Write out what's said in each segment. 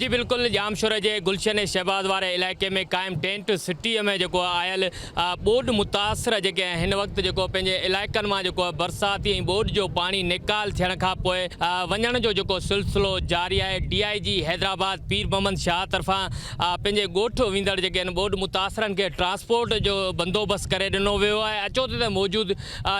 जी बिल्कुल जामशोर जे गुलशन शहबाद वारे इलाइक़े में क़ाइम टेंट सिटी में जो आयल बोड मुतासर जेके हिन वक्त जो पंहिंजे इलाइक़नि मां जो बरसाती बोड जो पानी निकाल थियण खां पोइ वञण जो सिलसिलो जारी है। DIG हैदराबाद पीर मोहम्मद शाह तरफ़ां पंहिंजे ॻोठ वेंदड़ जेके बोड मुतासरनि के ट्रांसपोर्ट जो बंदोबस्त करे ॾिनो वियो आहे। अचो त मौजूद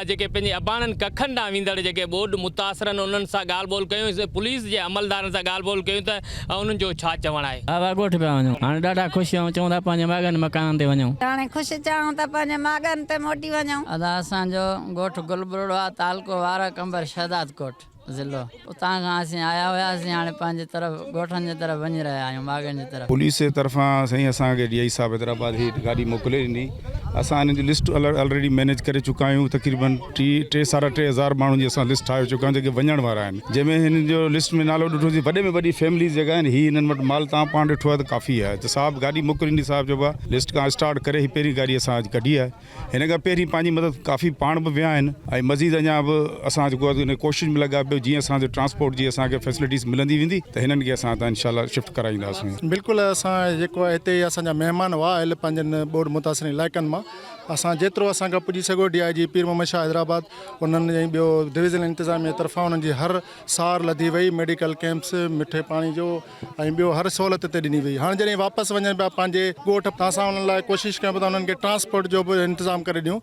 जेके पंहिंजे अबाणनि कखनि ॾांहुं वेंदड़ जेके बोड मुतासरनि उन्हनि सां ॻाल्हि ॿोल कयूं, पुलिस जे अमलदारनि सां ॻाल्हि ॿोल कयूं त उन्हनि जो छा चवणु आहे। हा ॻोठ पिया वञूं, हाणे ॾाढा ख़ुशि आहियूं, चऊं था पंहिंजे माॻनि मकाननि ते वञूं। हाणे ख़ुशि चाहियूं त पंहिंजे माॻनि ते मोटी वञूं। असांजो ॻोठ गुलबरोड़ आहे, तालको वारा कंबर शहदाद कोट ज़िलो। उतां खां असीं आया हुआसीं, हाणे पंहिंजे तरफ़ ॻोठनि जे तरफ़ वञी रहिया आहियूं, माॻनि जी तरफ़। पुलिस जे तरफ़ां साईं असांखे DI साहब हैदराबाद ही गाॾी मोकिले ॾिनी। असां हिन जी लिस्ट ऑलरेडी मैनेज करे चुका आहियूं। तक़रीबन 3-3.5 माण्हुनि जी असां लिस्ट ठाहे चुका आहियूं जेके वञण वारा आहिनि, जंहिंमें हिन जो लिस्ट में नालो ॾिठोसीं वॾे में वॾी फैमिलीज़ जेका आहिनि। ही हिननि वटि माल तव्हां पाण ॾिठो आहे त काफ़ी आहे। त साहब गाॾी मोकिलींदी साहब जो आहे लिस्ट खां स्टार्ट करे ही पहिरीं गाॾी असां अॼु कढी आहे। हिन खां पहिरीं पंहिंजी मदद काफ़ी पाण बि विया आहिनि ऐं मज़ीद अञा बि असां जेको आहे हिन कोशिशि में लॻा पियो जीअं असांजो ट्रांसपोर्ट जी असांखे फैसिलिटीज़ मिलंदी वेंदी त हिननि खे असां इंशाल्लाह शिफ्ट कराईंदासीं। बिल्कुलु असां जेको आहे हिते असांजा महिमान हुआ आयल पंहिंजनि बोड मुतासिर इलाइक़नि मां। असां जेतिरो असांखां पुॼी सघो DIG पीर मोहम्मद शाह हैदराबाद उन्हनि ऐं ॿियो डिवीज़न इंतज़ामिया तरफ़ां उन्हनि जी हर सार लधी वई। मेडिकल कैंप्स, मिठे पाणी जो ऐं ॿियो हर सहूलियत हिते ॾिनी वई। हाणे जॾहिं वापसि वञनि पिया पंहिंजे ॻोठ, त असां उन्हनि लाइ कोशिशि कयूं पिया त उन्हनि खे ट्रांसपोर्ट जो बि इंतज़ाम करे ॾियूं